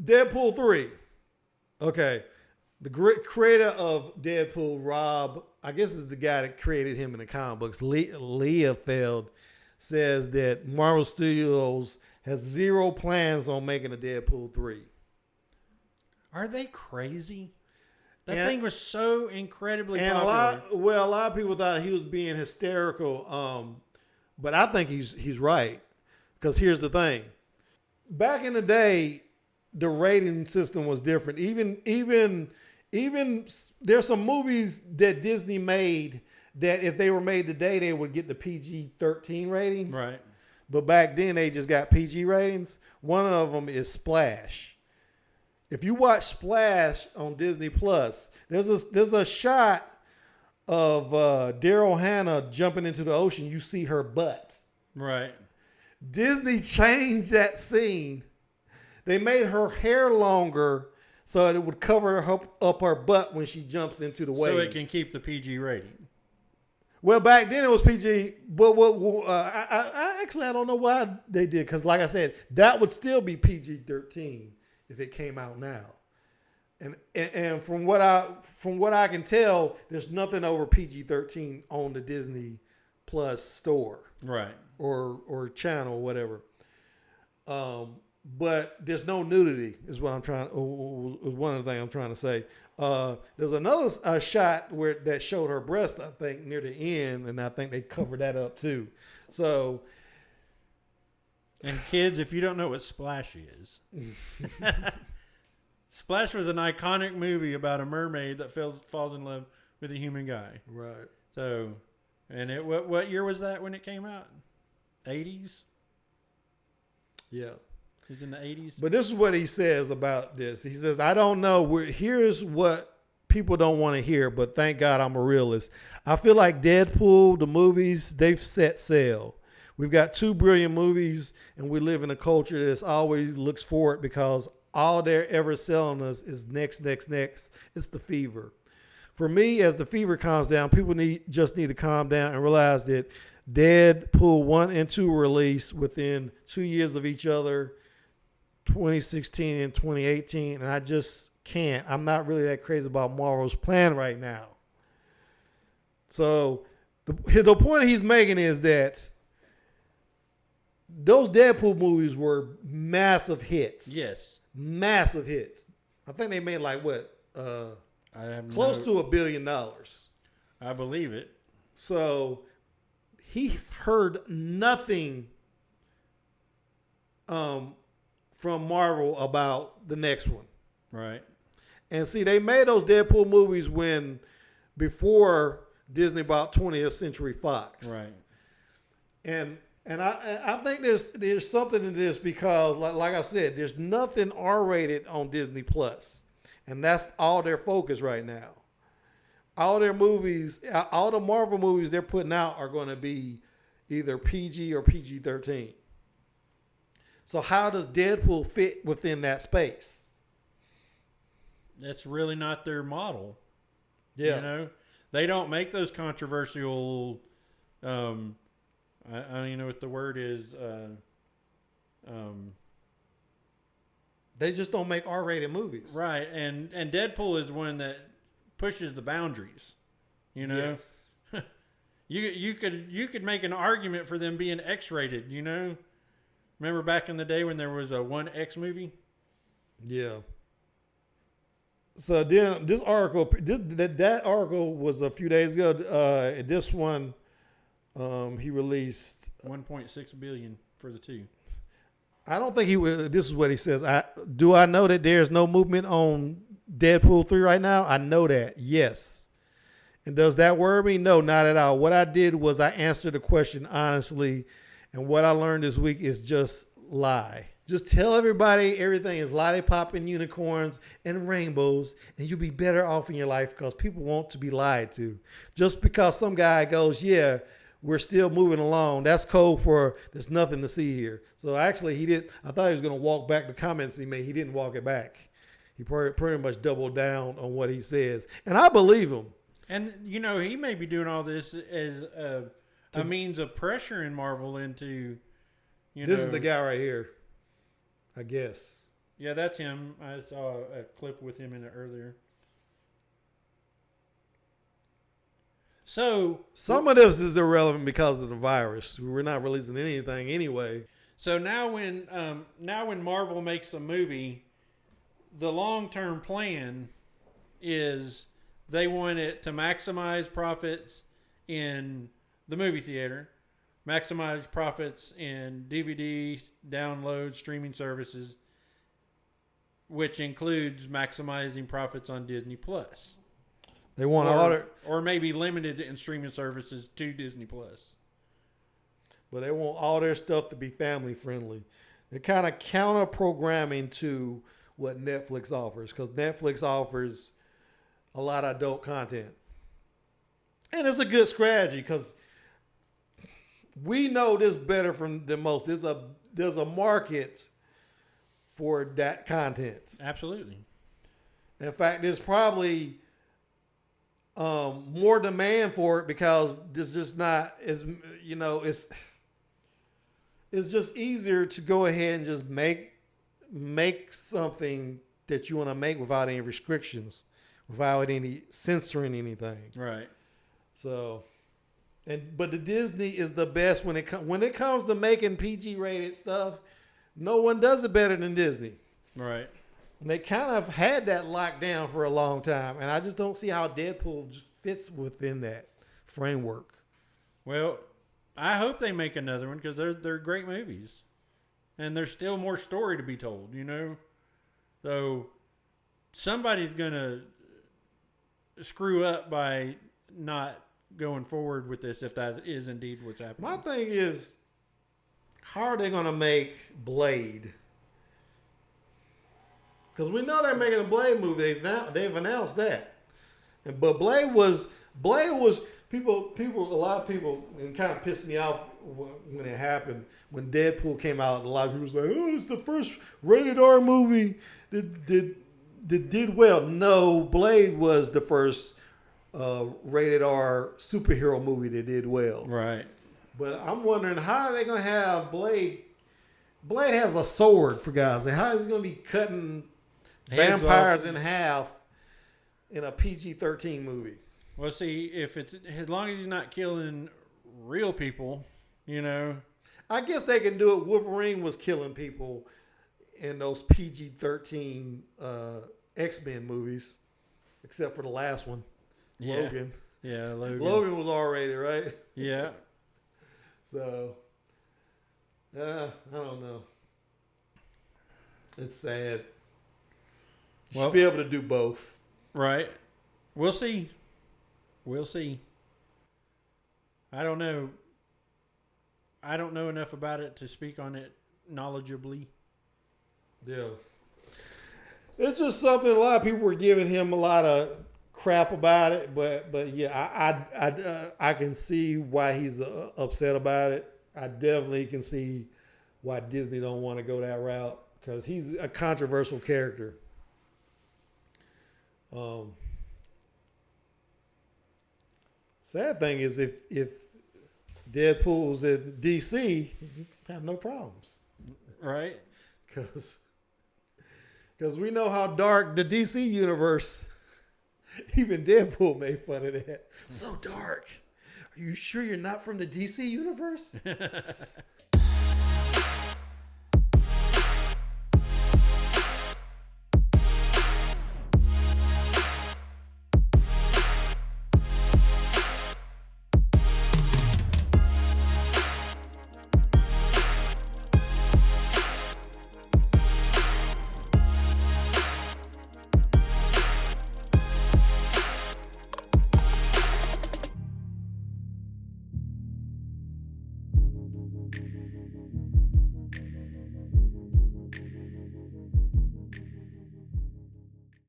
Deadpool 3. Okay. The creator of Deadpool, Rob, I guess is the guy that created him in the comic books, Liefeld, says that Marvel Studios has zero plans on making a Deadpool 3. Are they crazy? That thing was so incredibly popular. A lot of people thought he was being hysterical, but I think he's right. Because here's the thing. Back in the day, the rating system was different. Even there's some movies that Disney made that if they were made today, they would get the PG-13 rating. Right. But back then, they just got PG ratings. One of them is Splash. If you watch Splash on Disney Plus, there's a shot of Daryl Hannah jumping into the ocean. You see her butt. Right. Disney changed that scene. They made her hair longer so it would cover up her butt when she jumps into the waves. So it can keep the PG rating. Well, back then it was PG, but I don't know why they did, because like I said, that would still be PG-13 if it came out now. And from what I can tell, there's nothing over PG-13 on the Disney Plus store, right, or channel, or whatever. But there's no nudity, is what I'm trying. Was one of the things I'm trying to say. There's another shot that showed her breast, I think, near the end, and I think they covered that up too. So, and kids, if you don't know what Splash is, Splash was an iconic movie about a mermaid that falls in love with a human guy. Right. So, and what year was that when it came out? 80s? Yeah. It was in the 80s. But this is what he says about this. He says, I don't know. Here's what people don't want to hear, but thank God I'm a realist. I feel like Deadpool, the movies, they've set sail. We've got 2 brilliant movies, and we live in a culture that always looks forward because all they're ever selling us is next. It's the fever. For me, as the fever calms down, people just need to calm down and realize that Deadpool 1 and 2 were released within 2 years of each other, 2016 and 2018, and I just can't. I'm not really that crazy about Marvel's plan right now. So the point he's making is that those Deadpool movies were massive hits. Yes. Massive hits. I think they made like what? Close to $1 billion. I believe it. So he's heard nothing from Marvel about the next one. Right. And see, they made those Deadpool movies before Disney bought 20th Century Fox. Right. And I think there's something in this because, like I said, there's nothing R-rated on Disney Plus, and that's all their focus right now. All their movies, all the Marvel movies they're putting out are going to be either PG or PG-13. So how does Deadpool fit within that space? That's really not their model. Yeah. You know, they don't make those controversial. I don't even know what the word is. They just don't make R-rated movies, right? And Deadpool is one that pushes the boundaries. You know, yes. you could make an argument for them being X-rated. You know, remember back in the day when there was a 1X movie? Yeah. So then this article, that article was a few days ago. This one. He released $1.6 billion for the 2. I don't think he would. This is what he says. I know that there's no movement on Deadpool 3 right now. I know that. Yes. And does that worry me? No, not at all. What I did was I answered the question honestly, and what I learned this week is just lie. Just tell everybody everything is lollipop and unicorns and rainbows, and you'll be better off in your life because people want to be lied to. Just because some guy goes, yeah, we're still moving along. That's code for there's nothing to see here. So actually, I thought he was going to walk back the comments he made. He didn't walk it back. He pretty much doubled down on what he says. And I believe him. And, you know, he may be doing all this as a means of pressuring Marvel into, This is the guy right here, I guess. Yeah, that's him. I saw a clip with him in it earlier. So Some of this is irrelevant because of the virus. We're not releasing anything anyway. So now when Marvel makes a movie, the long term plan is they want it to maximize profits in the movie theater, maximize profits in DVD download streaming services, which includes maximizing profits on Disney Plus. They want all their, or maybe limited in streaming services to Disney Plus. but they want all their stuff to be family friendly. They're kind of counter programming to what Netflix offers, because Netflix offers a lot of adult content, and it's a good strategy because we know this better than most. There's a market for that content. Absolutely. In fact, there's probably more demand for it because this just not is, you know, it's just easier to go ahead and just make something that you want to make without any restrictions, without any censoring anything. Right. So, but the Disney is the best when it comes to making PG rated stuff. No one does it better than Disney. Right. And they kind of had that locked down for a long time, and I just don't see how Deadpool just fits within that framework. Well, I hope they make another one because they're great movies, and there's still more story to be told. You know, so somebody's gonna screw up by not going forward with this if that is indeed what's happening. My thing is, how are they gonna make Blade? Because we know they're making a Blade movie. They've announced that. But Blade was people. A lot of people, and it kind of pissed me off when it happened. When Deadpool came out, a lot of people was like, "Oh, it's the first rated R movie that did well." No, Blade was the first rated R superhero movie that did well. Right. But I'm wondering, how are they gonna have Blade? Blade has a sword, for God's sake. How is he gonna be cutting Heads vampires off. in half in a PG-13 movie? Well, see, if it's as long as he's not killing real people, you know. I guess they can do it. Wolverine was killing people in those PG-13 X-Men movies, except for the last one, Yeah. Logan. Yeah, Logan. Logan was R-rated, right? Yeah. So, I don't know. It's sad. You should be able to do both. Right. We'll see. We'll see. I don't know. I don't know enough about it to speak on it knowledgeably. Yeah. It's just something a lot of people were giving him a lot of crap about it, but yeah, I can see why he's upset about it. I definitely can see why Disney don't want to go that route because he's a controversial character. Sad thing is if Deadpool's in DC, have no problems, Right? because we know how dark the DC universe. Even Deadpool made fun of that. So dark. Are you sure you're not from the DC universe?